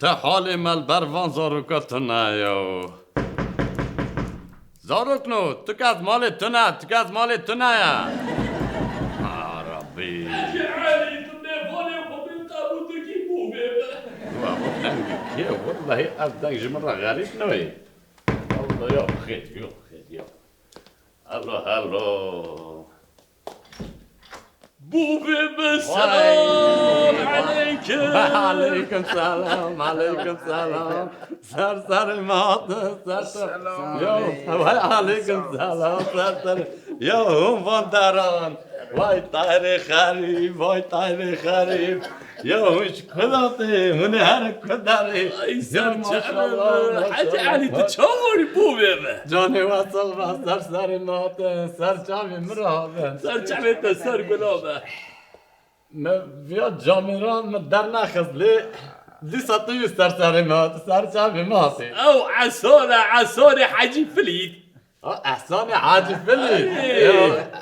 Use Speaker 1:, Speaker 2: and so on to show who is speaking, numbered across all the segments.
Speaker 1: تا حال مال بروان زاروکاتو نیاو زاروک نو تو که از مال تو نه تو که از مال تو نه عربی
Speaker 2: علی تو نفاله خوبی قبول کی بومه
Speaker 1: كي والله أبداك مرة غريب نوي الله يا خير يا خير يا الله هلو
Speaker 2: بومه سلام علیکم
Speaker 1: عليكم سلام عليكم سلام سر سر مات سر سر يا عليكم سلام سر سر يا هم فاندران وای طایر خريب وای طایر خريب يا مش كذاتي من هر كداري
Speaker 2: ای سر چمه حاجی علی تو چاوری بومه
Speaker 1: جاني وصل سر سر مات سر جامي مراد
Speaker 2: سر چمه تا سر گلابه
Speaker 1: ما فيا جاميران ما در نخز لي سطيو سر سر مات سر جامي ماتي
Speaker 2: او عصار حاجی فلید
Speaker 1: احسان عاجي فيلي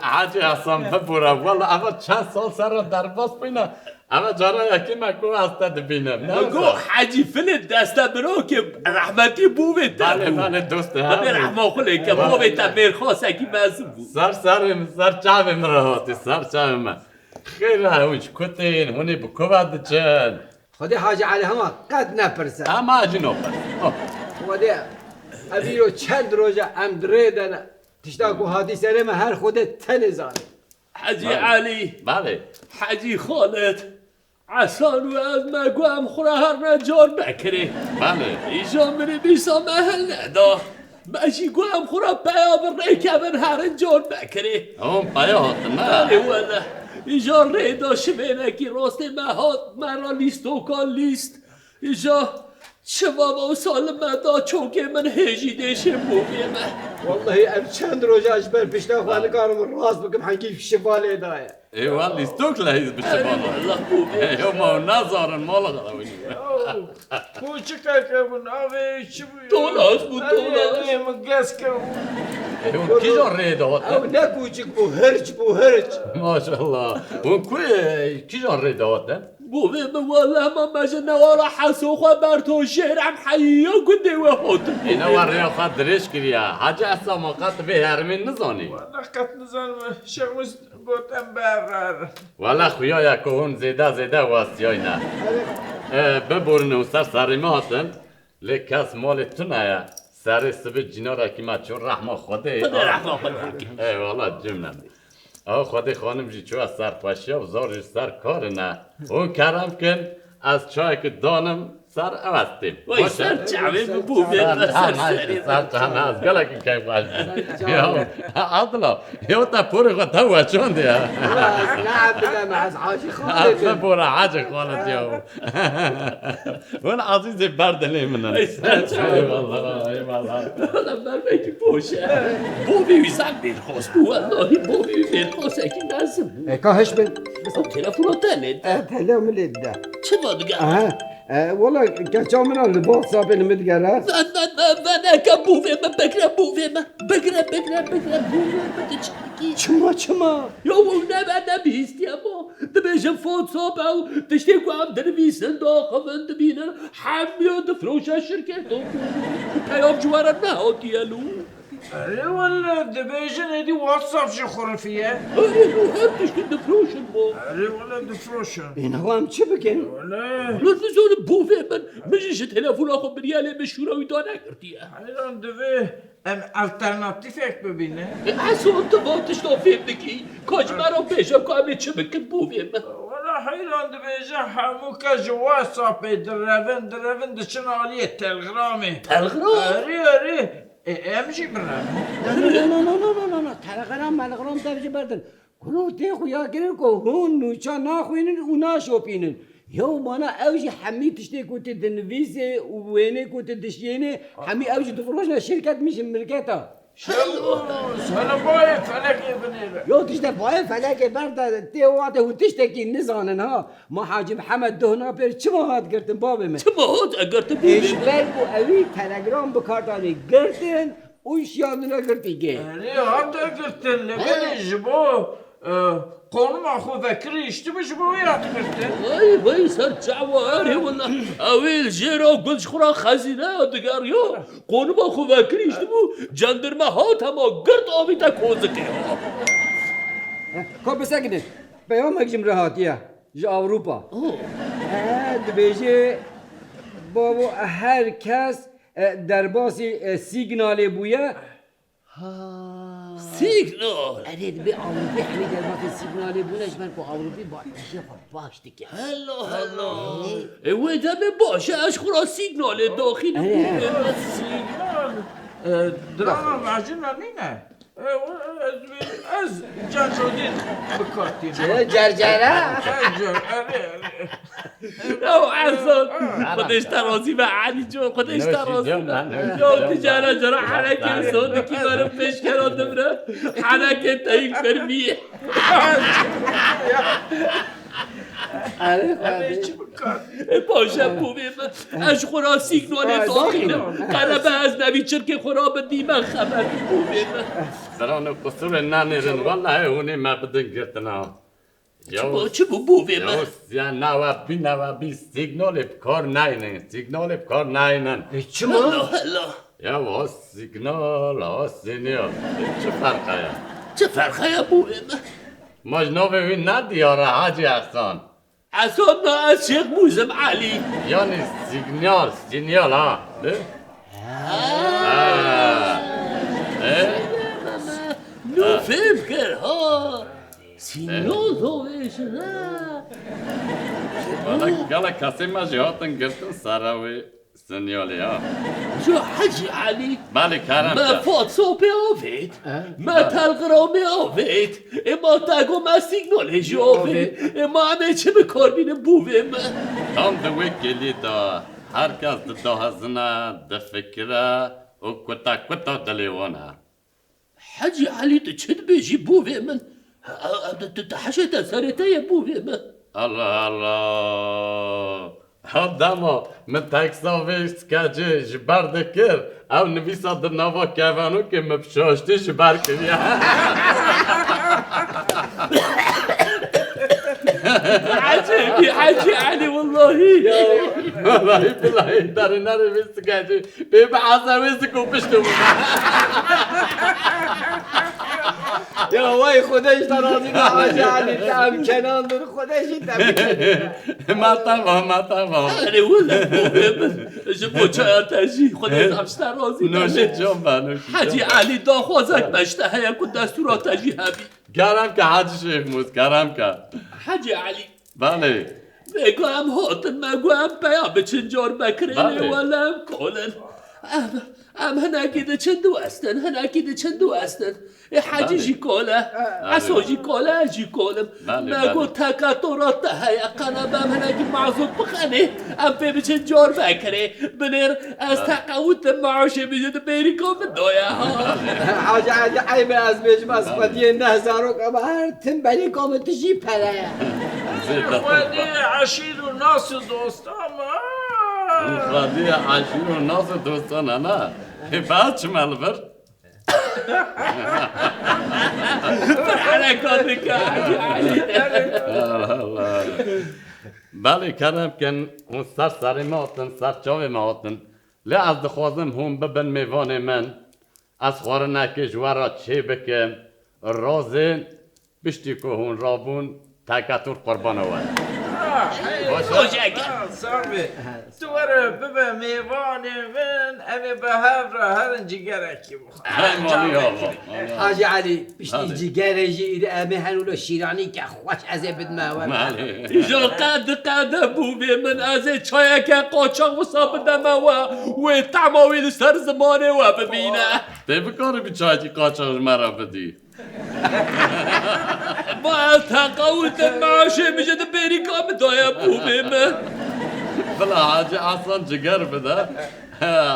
Speaker 1: عاجي احسان ببورا والله اما چند سال سر در باس بينا اما جارا يكي ما كو هستد بينم
Speaker 2: گو حاجی فلید دسته برو که رحمتی بومه تا
Speaker 1: بله بله دوست
Speaker 2: به
Speaker 1: هم
Speaker 2: رحمه خله که بومه تا میرخواست اکی مزم بود
Speaker 1: سر جامي مرهاتي سر جامي خير هونش كتين هوني بكوباد جن
Speaker 3: خودی حاج علی همه قد نپرسه
Speaker 1: اما جنوب
Speaker 3: خودی ابیرو چند روزه ام دریدن تشتا کو حادثه رم هر خودت تن زانه
Speaker 2: حاجی علی
Speaker 1: بله
Speaker 2: حاجی خالد عسانو از مگو هم خوره هر نجار بکره
Speaker 1: بله
Speaker 2: ایجا منی بیسا محل ندا ماشی گو هم خوره بیا بر ریکبن هر نجار بکره
Speaker 1: اون بیات
Speaker 2: بله
Speaker 1: نه
Speaker 2: وله ایجا ریدا شبینه کی راست مهات مرا لیست و کان لیست ایجا شباب و سال مدا چونکه من هجی دیشم بومیم
Speaker 3: والله ام چند روزه اجبر پیشتا خوانه کارم راست بکم حنگی شواله دایه
Speaker 1: اي والله استوكل بالشباب
Speaker 2: والله بومیم
Speaker 1: هم نظر المال غلاوي
Speaker 4: Bu çıkar kabın abi içi bu.
Speaker 2: دولار بود دولار
Speaker 4: Ama gaz kabın.
Speaker 1: كي جو ريد
Speaker 3: او
Speaker 1: هوت
Speaker 3: نکوچک بو هرچ
Speaker 1: ما شاء الله وكوي كي جو ريد هوت
Speaker 2: بومیم والله ما مجن ورا حسو خبرتو شهرم حيا قدي وهوت
Speaker 1: انا وريا خاطرش كريا حاجه اصلا ما قط به هرمين نزاني
Speaker 4: Nakat nizanı şahımız botan berrar.
Speaker 1: والله خويا يكون زيدا واسياينا ببورن وسر سريماتن لكاس مال تنايا سر سب جنارا کی ما چون رحمه خوده
Speaker 2: رحمه خدا.
Speaker 1: ای والله جمله آه خودی خانم جی چو از سر پاشی و زارش سر کار نه اون کارم کن از چای که دانم سر اوستیم
Speaker 2: وای سر چمه بومیم سر سری
Speaker 1: سر چمه از گله که کیف باش یا عدلا یا تا پوری خود تا وچون دیا
Speaker 3: نه عبدالله از حاجی
Speaker 1: از
Speaker 3: خالد
Speaker 1: پورا حاج خالد یا اون عزیز بردلی منن
Speaker 2: ای سر چمه
Speaker 1: ای والله ای والله
Speaker 2: والله من بگی باشه بومی زن بیرخواست والله بومی بیرخواست اکی نزم بود
Speaker 3: کاهش بن
Speaker 2: تلفون تنید
Speaker 3: تلام لده
Speaker 2: چه با دیگه
Speaker 3: والله كجامنا البوت صابين مدقرة
Speaker 2: نه که بومیم بگره بومیم بگه چکی
Speaker 3: چما
Speaker 2: یا اون نبیستی اما دبیجم فوت صابه و تشتیکو هم دنویسن داخمن دبینن حمیان دفروش شرکت پیام جوارا نهاتی الو
Speaker 4: Ali valla debejin edi WhatsApp şu khurfiye.
Speaker 2: آره رو هم تشکن دفروشن با
Speaker 4: Ali valla defroşun.
Speaker 3: این هو هم چه بکن
Speaker 4: Valla.
Speaker 2: لطفزون بوفه من مجیش تلفون آخو بریاله مشوره دا نگردیه
Speaker 4: Hayran deve em alternatif ek bebine.
Speaker 2: اصلا تو وقتش دا فهم بگی کاج مرا بیشم که همه چه بکن بوفه من
Speaker 4: Valla hayran debejin hamu ka şu WhatsApp derevin dışın aliye telgrami.
Speaker 2: تلغرام
Speaker 4: Ari. Emci bırak.
Speaker 3: نه تلغرام تبجي بردن كلو تيخو يا كيركو هون نوچا ناخوينن ونا شوبينن يو مانا اوجي حمي تشتي كنت دنفيسي ويني كنت دشيني حمي اوجي تفروشنا شركة مش ملكتها
Speaker 4: Sana boya felek ibneyle.
Speaker 3: يو تشتا باي فلاك بردا تيواته وتشتكي نزانن ها ما حاج محمد دهنا بير چما هات گرتن بابي من
Speaker 2: چه ماهات اگر تو
Speaker 3: ايش
Speaker 2: بوفه
Speaker 3: بالكو اوي تلغرام بكارتاني گرتن وش يادنا گرتي گي
Speaker 4: Ali hatta gittin. Beni jibo قانون خو فکری اشتباش بویات کرده
Speaker 2: وای سر جواره والله اویل جیرا گلش خورا خزینه دگر یا قانون با خو وکری اشتبو جندرمه ها تما گرد آبی تا کوزکی ها
Speaker 3: خب بسکنه پیامک جم راحتیه ج اروپا دبیجه بابا هر کس در باسی سیگنالی بویه
Speaker 2: سیگنال
Speaker 3: اره به اروپی همه در باسی سیگنالی بونش من با اروپی با اشی خب باش دیگه
Speaker 2: هلا اوه دمه باشه اش خورا سیگنال داخلی
Speaker 4: سیگنال درام عجینا نینه از جان شدید بکارتیم
Speaker 3: جرجره
Speaker 2: او حسن خودش ترازی به علی جون خودش ترازی یا تجاره جرا حرکه سوده کی برم پیش کرده بره حرکه تایید فرمیه
Speaker 4: چی بکارتیم
Speaker 2: باشه بومیم اش خورا سیگنال داخله قربه از نوی چرک خورا بدی من خبر بومیم
Speaker 1: سران قصور نانیرن والله اونی ما بدن گرتنا
Speaker 2: چه بومیم
Speaker 1: یا نوا بی سیگنال بکار ناینن سیگنال بکار ناینن
Speaker 3: چما؟
Speaker 2: هلا
Speaker 1: یا وا سیگنال سینیال چه فرقه یا
Speaker 2: چه فرقه بومیم
Speaker 1: مجنوب وی ندیاره حاجی احسان
Speaker 2: اصلا نه از شیخ موزم علی
Speaker 1: یعنی سیگنال ها
Speaker 2: نو فهم کر ها سیگنال دوش نه
Speaker 1: گلا کسی ما جهاتن گرتن سراوی سینیالی ها
Speaker 2: جو حجی علی
Speaker 1: بله کرم
Speaker 2: ما فات صوبه آفید ما تلغرامه آفید اما تاگو ما سیگنالش آفید اما همه چه به کار بینه بویم
Speaker 1: tam دوی گلی دا هر کس دا هزنه دا فکره و کتا دلیوانه
Speaker 2: حجی علی تو چه بیجی بویم تو حشت سرته بویم
Speaker 1: الله دما من تکسا ویست که جبر دکر او نویسا در نوا کهوانو که مبشاشتی جبر کری
Speaker 2: عجيبي حجي علي والله
Speaker 1: والله بالله داری نرویست که بیم عصویست که پشتو
Speaker 3: یا وای خودش ترازی به حاجی علی تم کنان دور خودش
Speaker 1: ما تمام
Speaker 2: أنا ولا بوهم جبو چای تجی خودت افشتر راضی
Speaker 1: نوش جان نوش
Speaker 2: حجی علی دا خوازک مشتهه یکو دستورات تجی هبی
Speaker 1: گرم که حاجی شیخ موز گرم که
Speaker 2: حجی علی
Speaker 1: بله
Speaker 2: بگو هم هاتن مگو هم بیا به چنجار بکرینه
Speaker 1: بله.
Speaker 2: ولا هم کولن ام هناكيد چندو استن هناكيد چندو استن حاجي جي كولا عسو جي كولا جي كولم ما قلت هكا طورات هاي قنبام هناكي معزوب بخاني ام في بچنجار بكري بنير استقاوت معاشي بجد بيريكو بدويا
Speaker 3: حاجی علی عیب از بیش مسئولیه نهزارو که هر تن بلی کامتشی پره
Speaker 4: خودی عشیر و ناس دوستام
Speaker 1: خادی عشیر و ناز دوستانه نه بعد چه ملبر
Speaker 2: حركاتك يا حاجي علي
Speaker 1: بله کردم که اون سر ما هاتن سر چاوی ما هاتن لی از دخوازم هم ببن میوان من از خوار نکه جوارا چه بکن رازن بشتی که هون رابون تکتور قربان آور
Speaker 4: صاحبي تورا بابا ميواني من أنا بهار هرنجي جركي
Speaker 3: حاجی علی بشتی جیگر جی امی هنولو شیرانی که خوش از بد ما
Speaker 2: جو قد ابو من از چای که قاچاق وصاب دموا و تعماویل سر زمانه و ببینه
Speaker 1: تی بکاری بیچایی قاچاق مرا بدی
Speaker 2: ما تقاوت معاشه میشه بری کام دایا بومیم
Speaker 1: بلا حاجی اصلا جگر بده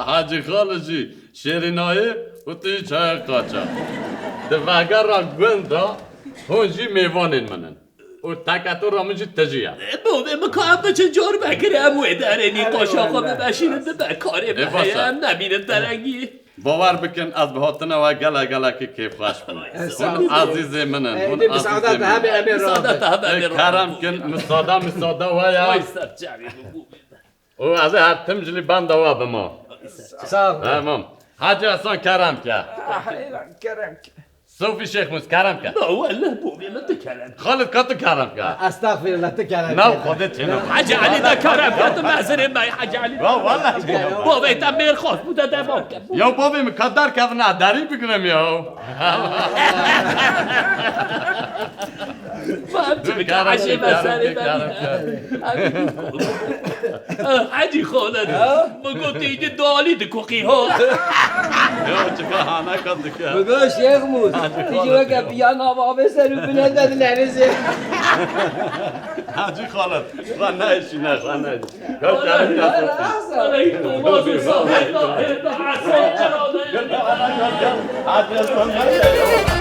Speaker 1: حاجی خالجی شیرینایی و تی چای قاچاق ده وگر را گوند را هونجی میوانین منن و تکاتو را مجید تجیه
Speaker 2: بوده مکان بچه جور بکرم و ادارنی قاشاقا ببشینم به کاری
Speaker 1: باشه.
Speaker 2: بخیم نبینم درنگی
Speaker 1: باور بکن از بهاتن و گله که کیف خوش بود اون عزیز منن اون
Speaker 3: دي
Speaker 1: عزیز
Speaker 3: بسعادة
Speaker 1: منن
Speaker 3: هبه امير
Speaker 2: سادت همه
Speaker 1: کرم کن مساده و یا
Speaker 2: وای سر جمعی بو
Speaker 1: و از هر تمجلی بند و به ما
Speaker 3: صاحب
Speaker 1: تمام حاجی اصلا کرم که
Speaker 4: حیران کرم که
Speaker 1: صوفی شیخ موس کرم که
Speaker 2: لا والله بوبي ما تكلم
Speaker 1: خالد کاتو کرم که
Speaker 3: استغفر الله تكلم
Speaker 1: نه خودت چنو
Speaker 2: حاج علي ده كلام كنت معذر معي حاج علي
Speaker 1: والله
Speaker 2: بوبي تمير خوش بوده دماغ
Speaker 1: یا بابی مقدر که نه دری بگیرم یا
Speaker 2: فهمت بك عشي مسألة حاجي خالد ما قلت يجي دالي دكوكي هو
Speaker 1: یا چه بهانه کد که
Speaker 3: بقول شيخ موس تيجي وقف بيانا بابا سر بنادى العنزه
Speaker 1: حاجی خالد و نهشی نه و نهشی یا کرم که
Speaker 2: عليكم وصل صاحب عسى
Speaker 1: حاجی اصلا